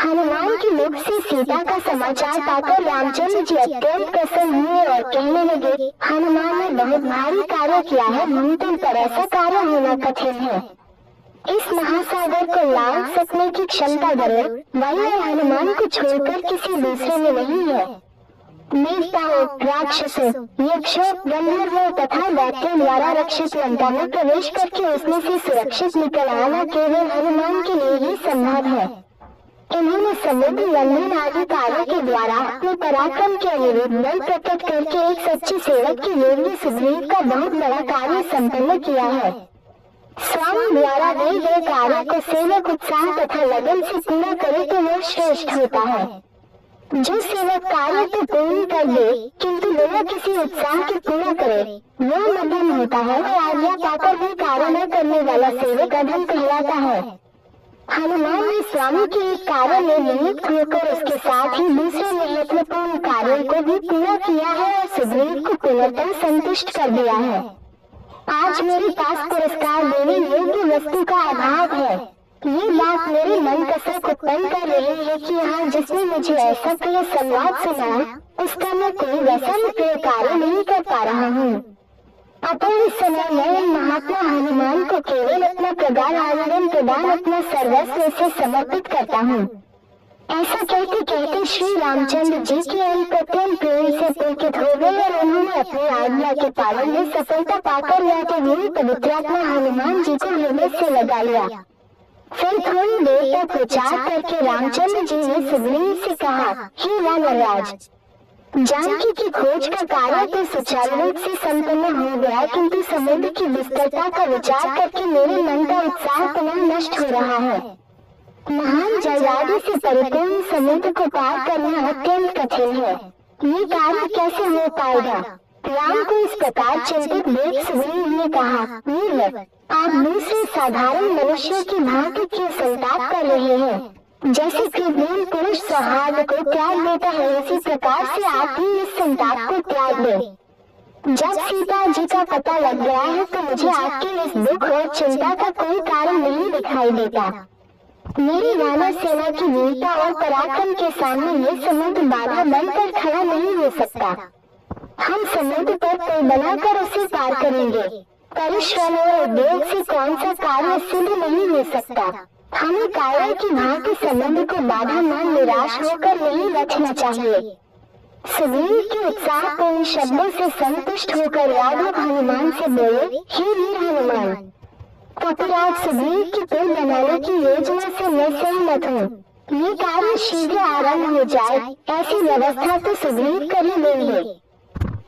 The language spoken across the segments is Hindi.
हनुमान के मुख से सीता का समाचार पाकर रामचंद्र जी अत्यंत प्रसन्न हुए और कहने लगे, हनुमान ने बहुत भारी कार्य किया है, भूतल पर ऐसा कार्य होना कठिन है। इस महासागर को लांघ सकने की क्षमता गरुड़, वायु हनुमान को छोड़कर किसी दूसरे में नहीं है। देवताओं, राक्षसों, यक्षों, गंधर्वों तथा दैत्यों द्वारा रक्षित लंका में प्रवेश करके उसमें से सुरक्षित निकल आना केवल हनुमान के लिए ही संभव है। इन्होंने समुद्र लंघन आदि कार्यों के द्वारा अपने पराक्रम के अनुरूप बल प्रकट करके एक सच्चे सेवक के योग्य सुग्रीव का बहुत बड़ा कार्य संपन्न किया है। स्वामी द्वारा दिए गए कार्य को सेवक उत्साह तथा लगन से पूरा करे तो वह श्रेष्ठ होता है। जो सेवक कार्य तो पूर्ण कर दे किंतु बिना किसी उत्साह के पूरा करे वह मध्यम होता है। वह आज्ञा पाकर भी कार्य न करने वाला सेवक अधम कहलाता है। हनुमान ने स्वामी के एक कार्य में नियुक्त होकर उसके साथ ही दूसरे महत्वपूर्ण कार्यों को भी पूरा किया है और सुग्रीव को पूर्णतः संतुष्ट कर दिया है। आज मेरे पास पुरस्कार देने योग्य वस्तु का अभाव है। ये बात मेरे मन कसक उत्पन्न कर रही है कि यहाँ जिसने मुझे ऐसा प्रिय संवाद सुनाया उसका मैं कोई वैसा प्रिय कार्य नहीं कर पा रहा हूँ। अतः इस समय मैं महात्मा हनुमान को केवल अपना प्रगाढ़ आनंद प्रदान अपना सर्वस्व से समर्पित करता हूँ। ऐसा कहते कहते श्री रामचंद्र जी के अत्यंत प्रेम से पुलकित हो गए और उन्होंने अपनी आज्ञा के पालन में सफलता पाकर जाते हुए पवित्रात्मा हनुमान जी को हृदय से लगा लिया। फिर थोड़ी देर तक विचार करके रामचंद्र जी ने सुग्रीव से कहा, हे वानरराज, जानकी की खोज का कार्य तो सुचारू रूप से संपन्न हो गया किंतु समुद्र की विस्तरता का विचार करके मेरे मन का उत्साह पुनः नष्ट हो रहा है। महान जलराशि से परिपूर्ण समुद्र को पार करना अत्यंत कठिन है। ये कार्य कैसे हो पाएगा? राम को इस प्रकार चिंतित देख सुग्रीव ने कहा, वीर, आप दूसरे साधारण मनुष्यों की भांति क्यों संताप कर रहे हैं? जैसे कृतघ्न पुरुष सौहार्द को त्याग देता है उसी प्रकार से आप भी इस संताप को त्याग दें। जब सीता जी का पता लग गया है तो मुझे आपके इस दुख और चिंता का कोई कारण नहीं दिखाई देता। मेरी वानर सेना की वीरता और पराक्रम के सामने ये समुद्र बाधा बनकर खड़ा नहीं हो सकता। हम समुद्र पर पुल बनाकर उसे पार करेंगे। परिश्रम और उद्योग से कौन सा कार्य सिद्ध नहीं हो सकता। हमें कार्य की भांति समुद्र को बाधा मान निराश होकर नहीं रखना चाहिए। सुग्रीव के उत्साहपूर्ण शब्दों से संतुष्ट होकर राघव हनुमान से बोले, हे वीर हनुमान, कपिराज सुग्रीव की पुल बनाने की योजना से मैं सहमत हूँ। ये कार्य शीघ्र आरंभ हो जाए ऐसी व्यवस्था तो सुग्रीव कर ही देंगे।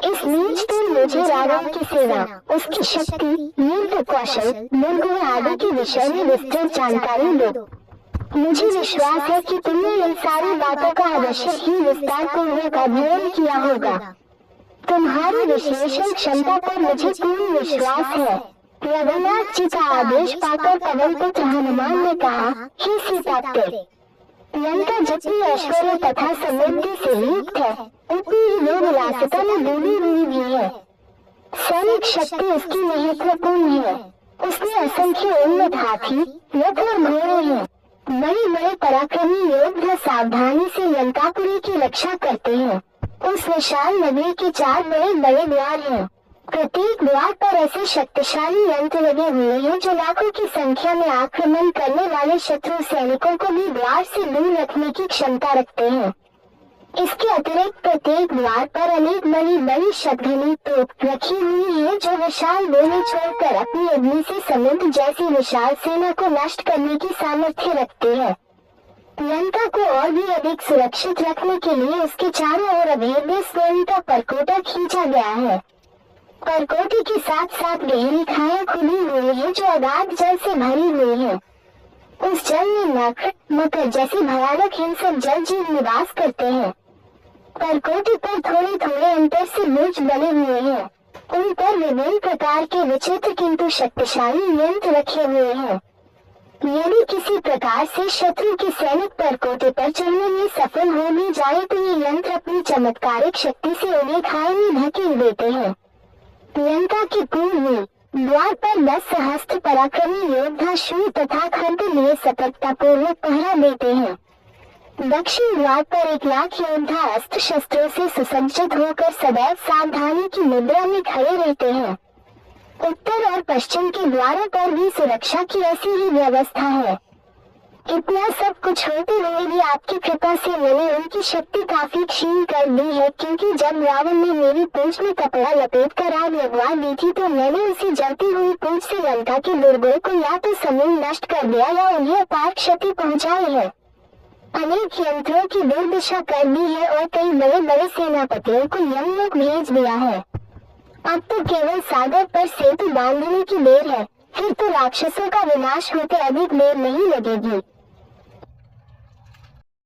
इस बीच तुम मुझे रावण की सेना, उसकी शक्ति, युद्ध कौशल, दुर्गुण आदि के विषय में विस्तृत जानकारी दो। मुझे विश्वास है कि तुमने इन सारी बातों का अवश्य ही विस्तार पूर्वक अध्ययन किया होगा। तुम्हारी विश्लेषण क्षमता पर मुझे पूर्ण विश्वास है। रघुनाथ जी का आदेश पाकर पवन पुत्र हनुमान ने कहा, हे सीतापते, लंका जितनी ऐश्वर्य तथा समृद्धि से युक्त है उतनी ही विलासिता में डूबी हुई भी है। सैनिक शक्ति उसकी महत्वपूर्ण है। उसमें असंख्य उन्नत हाथी, रथ और घोड़े हैं। बड़े बड़े पराक्रमी योद्धा सावधानी से लंकापुरी की रक्षा करते हैं। उस विशाल नगरी के 4 बड़े बड़े द्वार हैं। प्रत्येक द्वार पर ऐसे शक्तिशाली यंत्र लगे हुए हैं जो लाखों की संख्या में आक्रमण करने वाले शत्रु सैनिकों को भी द्वार से दूर रखने की क्षमता रखते हैं। इसके अतिरिक्त प्रत्येक द्वार पर अनेक बड़ी बड़ी शतघनी तोप रखी हुई है जो विशाल गोले छोड़कर अपनी अग्नि से समुद्र जैसी विशाल सेना को नष्ट करने की सामर्थ्य रखते हैं। लंका को और भी अधिक सुरक्षित रखने के लिए उसके चारों ओर अभेद्य स्वर्ण का परकोटा खींचा गया है। परकोटे के साथ साथ गहरी खाएं खुली हुई है जो अगाध जल से भरी हुई है। उस जल में नख, मकर जैसे भयानक हिंसक जल जीव निवास करते हैं। परकोटे पर थोड़े थोड़े अंतर से बुर्ज बने हुए हैं। उन पर विभिन्न प्रकार के विचित्र किंतु शक्तिशाली यंत्र रखे हुए हैं। यदि किसी प्रकार से शत्रु के सैनिक परकोटे पर चढ़ने में सफल हो भी जाए तो ये यंत्र अपनी चमत्कारिक शक्ति से उन्हें खाई में धकेल देते हैं। लंका के पूर्व द्वार पर 10 सहस्त्र पराक्रमी योद्धा शूर तथा खड्ग लिए सतर्कता पूर्वक पहरा देते हैं। दक्षिण द्वार पर 1,00,000 योद्धा अस्त्र शस्त्रों से सुसज्जित होकर सदैव सावधानी की मुद्रा में खड़े रहते हैं। उत्तर और पश्चिम के द्वारों पर भी सुरक्षा की ऐसी ही व्यवस्था है। इतना सब कुछ होते हुए भी आपकी कृपा से मैंने उनकी शक्ति काफी क्षीण कर दी है, क्योंकि जब रावण ने मेरी पूंछ में कपड़ा लपेट कर आग लगवा दी थी तो मैंने उसी जलती हुई पूंछ से लंका के दुर्गों को या तो समूल नष्ट कर दिया या उन्हें अपार क्षति पहुंचाई है। अनेक यंत्रों की दुर्दशा कर दी है और कई बड़े बड़े सेनापतियों को यमलोक भेज दिया है। अब तो केवल सागर पर सेतु बांधने की देर है, फिर तो राक्षसों का विनाश होते अधिक देर नहीं लगेगी।